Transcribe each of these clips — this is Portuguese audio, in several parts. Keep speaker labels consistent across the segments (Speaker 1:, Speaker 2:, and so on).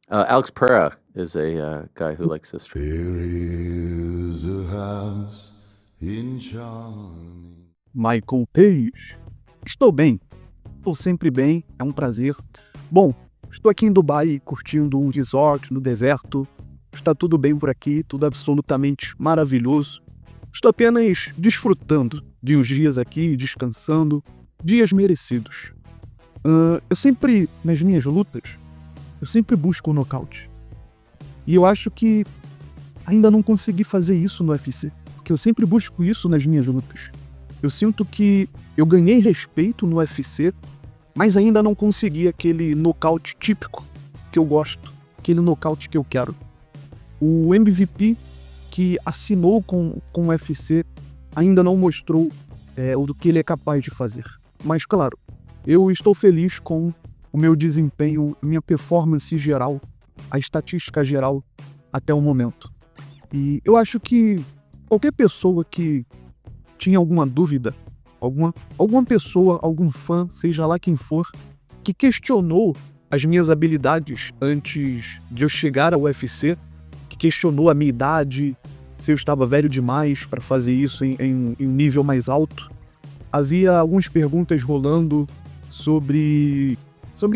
Speaker 1: Alex Pereira is a guy who likes history.
Speaker 2: There is a house in charming.
Speaker 3: Michael Page. Estou bem. Estou sempre bem. É um prazer. Bom, estou aqui em Dubai curtindo um resort no deserto. Está tudo bem por aqui, tudo absolutamente maravilhoso. Estou apenas desfrutando de uns dias aqui, descansando. Dias merecidos. Eu sempre, nas minhas lutas, eu sempre busco o nocaute. E eu acho que ainda não consegui fazer isso no UFC. Porque eu sempre busco isso nas minhas lutas. Eu sinto que eu ganhei respeito no UFC, mas ainda não consegui aquele nocaute típico que eu gosto, aquele nocaute que eu quero. O MVP que assinou com o UFC ainda não mostrou o que ele é capaz de fazer. Mas claro, eu estou feliz com o meu desempenho, minha performance geral, a estatística geral até o momento. E eu acho que qualquer pessoa que tinha alguma dúvida, alguma pessoa, algum fã, seja lá quem for, que questionou as minhas habilidades antes de eu chegar ao UFC, que questionou a minha idade, se eu estava velho demais para fazer isso em um nível mais alto. Havia algumas perguntas rolando sobre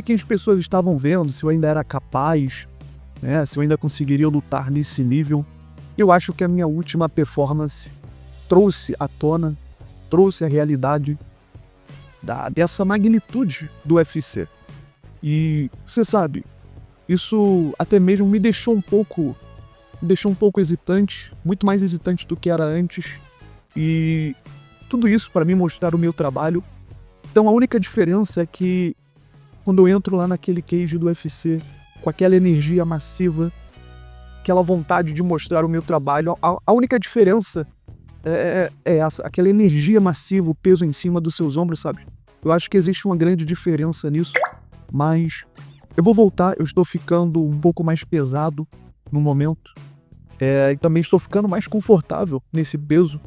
Speaker 3: quem as pessoas estavam vendo, se eu ainda era capaz, né, se eu ainda conseguiria lutar nesse nível. Eu acho que a minha última performance trouxe à tona, trouxe a realidade dessa magnitude do UFC. E você sabe, isso até mesmo me deixou um pouco hesitante, muito mais hesitante do que era antes. E tudo isso para mim mostrar o meu trabalho. Então a única diferença é que quando eu entro lá naquele cage do UFC, com aquela energia massiva, aquela vontade de mostrar o meu trabalho, a única diferença é essa, aquela energia massiva, o peso em cima dos seus ombros, sabe? Eu acho que existe uma grande diferença nisso, mas eu vou voltar, eu estou ficando um pouco mais pesado no momento, e também estou ficando mais confortável nesse peso.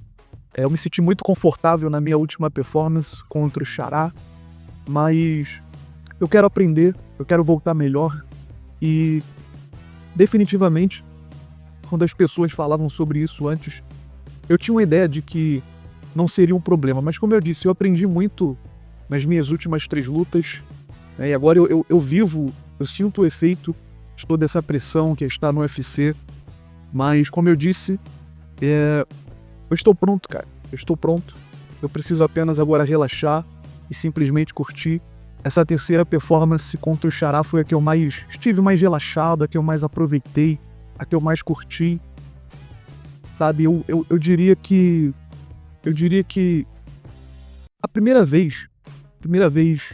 Speaker 3: Eu me senti muito confortável na minha última performance contra o Xará, mas eu quero aprender, eu quero voltar melhor e definitivamente, quando as pessoas falavam sobre isso antes, eu tinha uma ideia de que não seria um problema, mas como eu disse, eu aprendi muito nas minhas últimas 3 lutas, né, e agora eu vivo, eu sinto o efeito de toda essa pressão que está no UFC, mas como eu disse, eu estou pronto, cara, eu estou pronto, eu preciso apenas agora relaxar e simplesmente curtir. Essa terceira performance contra o Xará foi a que eu mais estive mais relaxado, a que eu mais aproveitei, a que eu mais curti. Sabe, eu diria que a primeira vez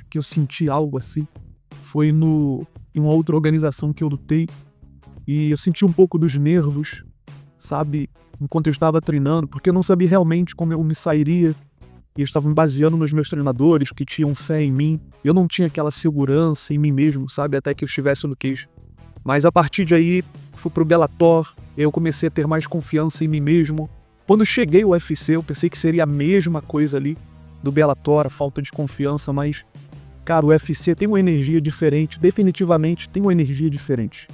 Speaker 3: que eu senti algo assim foi em uma outra organização que eu lutei, e eu senti um pouco dos nervos, sabe, enquanto eu estava treinando, porque eu não sabia realmente como eu me sairia, e eu estava me baseando nos meus treinadores que tinham fé em mim. Eu não tinha aquela segurança em mim mesmo, sabe, até que eu estivesse no cage. Mas a partir de aí, fui pro Bellator, eu comecei a ter mais confiança em mim mesmo. Quando eu cheguei ao UFC, eu pensei que seria a mesma coisa ali do Bellator, a falta de confiança, mas, cara, o UFC tem uma energia diferente, definitivamente tem uma energia diferente.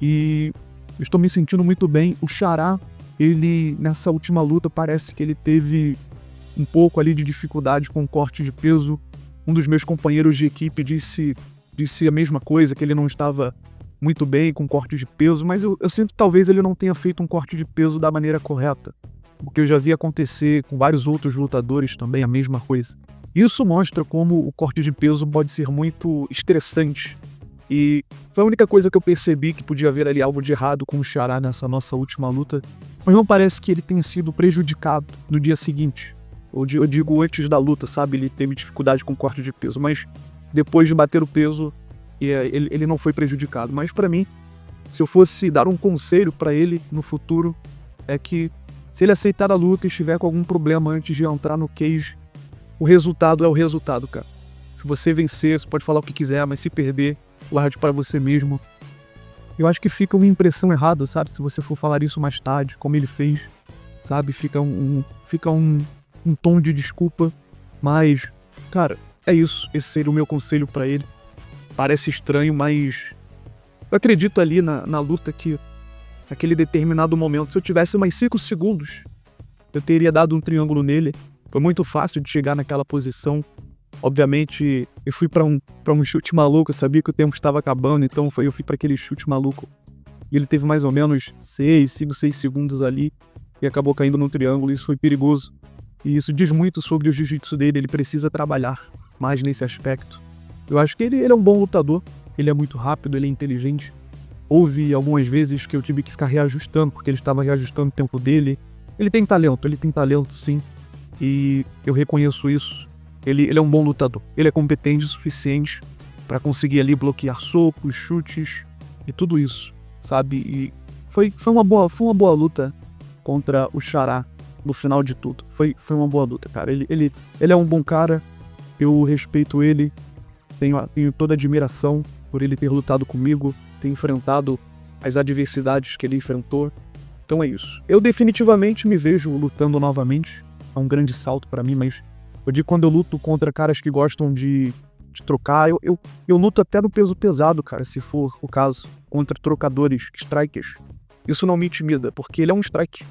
Speaker 3: E eu estou me sentindo muito bem. O Xará, ele, nessa última luta, parece que ele teve um pouco ali de dificuldade com o corte de peso. Um dos meus companheiros de equipe disse a mesma coisa, que ele não estava muito bem com corte de peso, mas eu sinto que talvez ele não tenha feito um corte de peso da maneira correta, porque eu já vi acontecer com vários outros lutadores também a mesma coisa. Isso mostra como o corte de peso pode ser muito estressante, e foi a única coisa que eu percebi que podia haver ali algo de errado com o Xará nessa nossa última luta, mas não parece que ele tenha sido prejudicado no dia seguinte. Eu digo antes da luta, sabe? Ele teve dificuldade com o corte de peso, mas depois de bater o peso, ele não foi prejudicado. Mas pra mim, se eu fosse dar um conselho pra ele no futuro, é que se ele aceitar a luta e estiver com algum problema antes de entrar no cage, o resultado é o resultado, cara. Se você vencer, você pode falar o que quiser, mas se perder, guarde para você mesmo. Eu acho que fica uma impressão errada, sabe? Se você for falar isso mais tarde, como ele fez, sabe? Fica um tom de desculpa, mas, cara, é isso. Esse seria o meu conselho pra ele. Parece estranho, mas Eu acredito ali na luta que, naquele determinado momento, se eu tivesse mais 5 segundos, eu teria dado um triângulo nele. Foi muito fácil de chegar naquela posição. Obviamente, eu fui pra um chute maluco, eu sabia que o tempo estava acabando, então eu fui pra aquele chute maluco. E ele teve mais ou menos 5, 6 segundos ali e acabou caindo no triângulo, isso foi perigoso. E isso diz muito sobre o jiu-jitsu dele, ele precisa trabalhar mais nesse aspecto. Eu acho que ele é um bom lutador, ele é muito rápido, ele é inteligente. Houve algumas vezes que eu tive que ficar reajustando, porque ele estava reajustando o tempo dele. Ele tem talento sim, e eu reconheço isso. Ele é um bom lutador, ele é competente o suficiente para conseguir ali bloquear socos, chutes e tudo isso, sabe? E foi uma boa luta contra o Xará no final de tudo. Foi uma boa luta, cara. Ele é um bom cara, eu respeito ele, tenho toda a admiração por ele ter lutado comigo, ter enfrentado as adversidades que ele enfrentou. Então é isso. Eu definitivamente me vejo lutando novamente, é um grande salto para mim, mas eu digo, quando eu luto contra caras que gostam de trocar, eu luto até no peso pesado, cara, se for o caso, contra trocadores, strikers. Isso não me intimida, porque ele é um strike.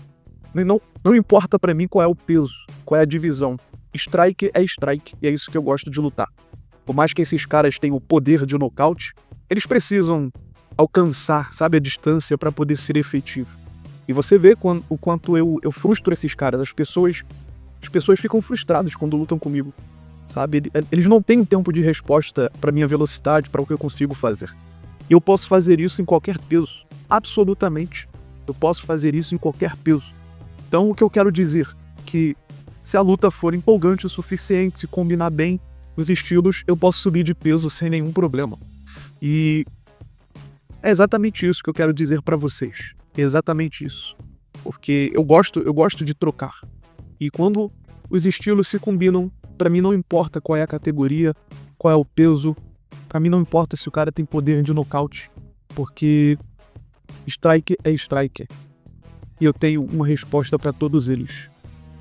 Speaker 3: Não importa pra mim qual é o peso, qual é a divisão. Strike é strike, e é isso que eu gosto de lutar. Por mais que esses caras tenham o poder de nocaute, eles precisam alcançar, sabe, a distância para poder ser efetivo. E você vê o quanto eu frustro esses caras. As pessoas ficam frustradas quando lutam comigo, sabe? Eles não têm tempo de resposta para minha velocidade, para o que eu consigo fazer. E eu posso fazer isso em qualquer peso, absolutamente. Eu posso fazer isso em qualquer peso. Então o que eu quero dizer é que se a luta for empolgante o suficiente, se combinar bem os estilos, eu posso subir de peso sem nenhum problema. E é exatamente isso que eu quero dizer para vocês. É exatamente isso. Porque eu gosto de trocar. E quando os estilos se combinam, pra mim não importa qual é a categoria, qual é o peso, pra mim não importa se o cara tem poder de nocaute, porque strike é striker. E eu tenho uma resposta pra todos eles.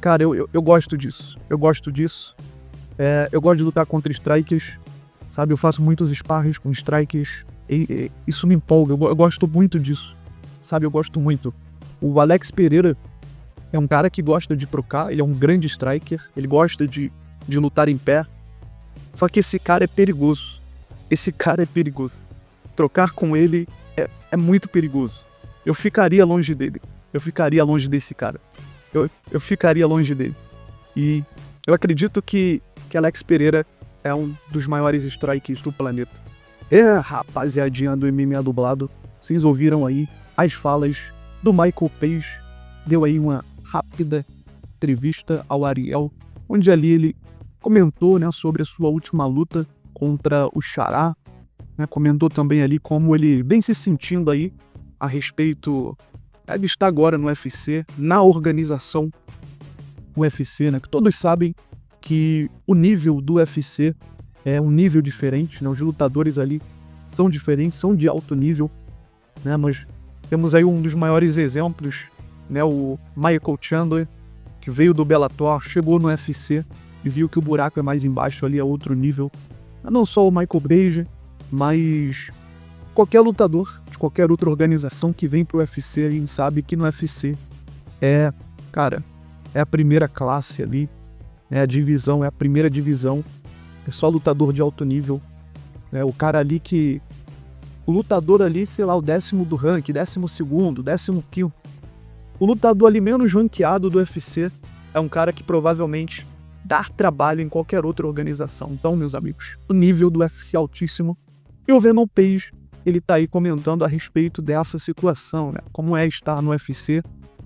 Speaker 3: Cara, eu gosto disso. Eu gosto disso. Eu gosto de lutar contra strikers, sabe? Eu faço muitos sparrings com strikers. E isso me empolga. Eu gosto muito disso, sabe? Eu gosto muito. O Alex Pereira é um cara que gosta de trocar, ele é um grande striker, ele gosta de lutar em pé. Só que esse cara é perigoso. Esse cara é perigoso. Trocar com ele é muito perigoso. Eu ficaria longe dele. Eu ficaria longe desse cara. Eu ficaria longe dele. E eu acredito que Alex Pereira é um dos maiores strikers do planeta. Rapaziadinha do MMA Dublado, vocês ouviram aí as falas do Michael Page. Deu aí uma rápida entrevista ao Ariel, onde ali ele comentou, né, sobre a sua última luta contra o Xará, né, comentou também ali como ele vem se sentindo aí a respeito de estar agora no UFC, na organização UFC, né, que todos sabem que o nível do UFC é um nível diferente, né, os lutadores ali são diferentes, são de alto nível, né, mas temos aí um dos maiores exemplos, né, o Michael Chandler, que veio do Bellator, chegou no UFC e viu que o buraco é mais embaixo, ali é outro nível. Não só o Michael Page, mas qualquer lutador de qualquer outra organização que vem pro UFC, a gente sabe que no UFC é a primeira classe ali, é a primeira divisão, é só lutador de alto nível, o cara ali o lutador ali, sei lá, o 10º do ranking, 12º, 15º, o lutador ali menos ranqueado do UFC é um cara que provavelmente dá trabalho em qualquer outra organização. Então, meus amigos, o nível do UFC é altíssimo. E o Venom Page, ele tá aí comentando a respeito dessa situação, né? Como é estar no UFC.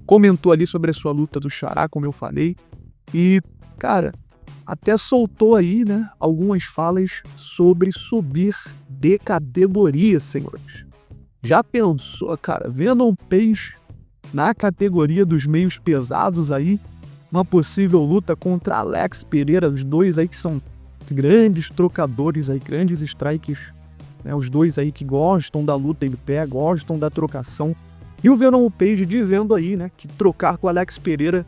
Speaker 3: Comentou ali sobre a sua luta do Xará, como eu falei. E, cara, até soltou aí, né, algumas falas sobre subir de categoria, senhores. Já pensou, cara, Venom Page na categoria dos meios pesados aí, uma possível luta contra Alex Pereira, os dois aí que são grandes trocadores aí, grandes strikers, né, os dois aí que gostam da luta em pé, gostam da trocação. E o Venom Page dizendo aí, né, que trocar com Alex Pereira,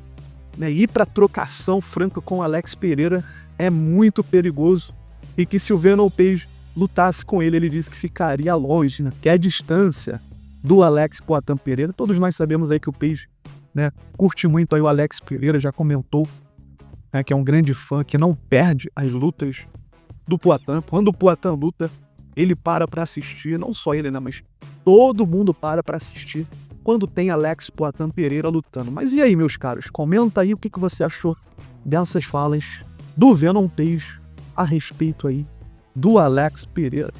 Speaker 3: né, ir pra trocação franca com Alex Pereira é muito perigoso, e que se o Venom Page lutasse com ele. Ele disse que ficaria longe, né? Que é a distância do Alex Poatan Pereira. Todos nós sabemos aí que o Peixe, né, curte muito aí o Alex Pereira, já comentou, né, que é um grande fã, que não perde as lutas do Poatan. Quando o Poatan luta, ele para assistir, não só ele, né, mas todo mundo para assistir quando tem Alex Poatan Pereira lutando. Mas e aí, meus caros? Comenta aí o que você achou dessas falas do Venom Page a respeito aí do Alex Pereira.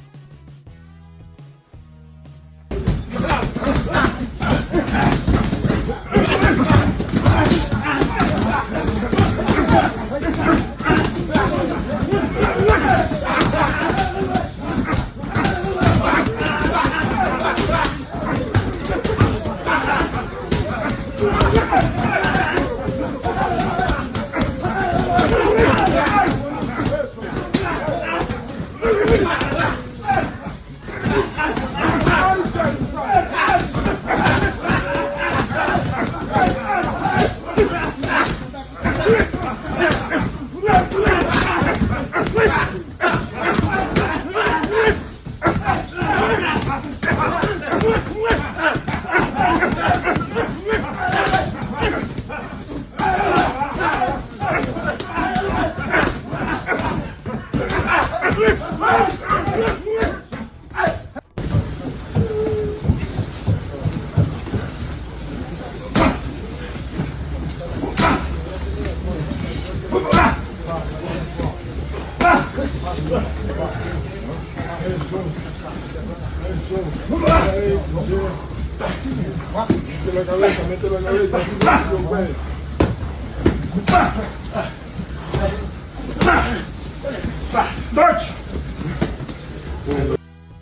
Speaker 4: Mete la cabeza, Dutch!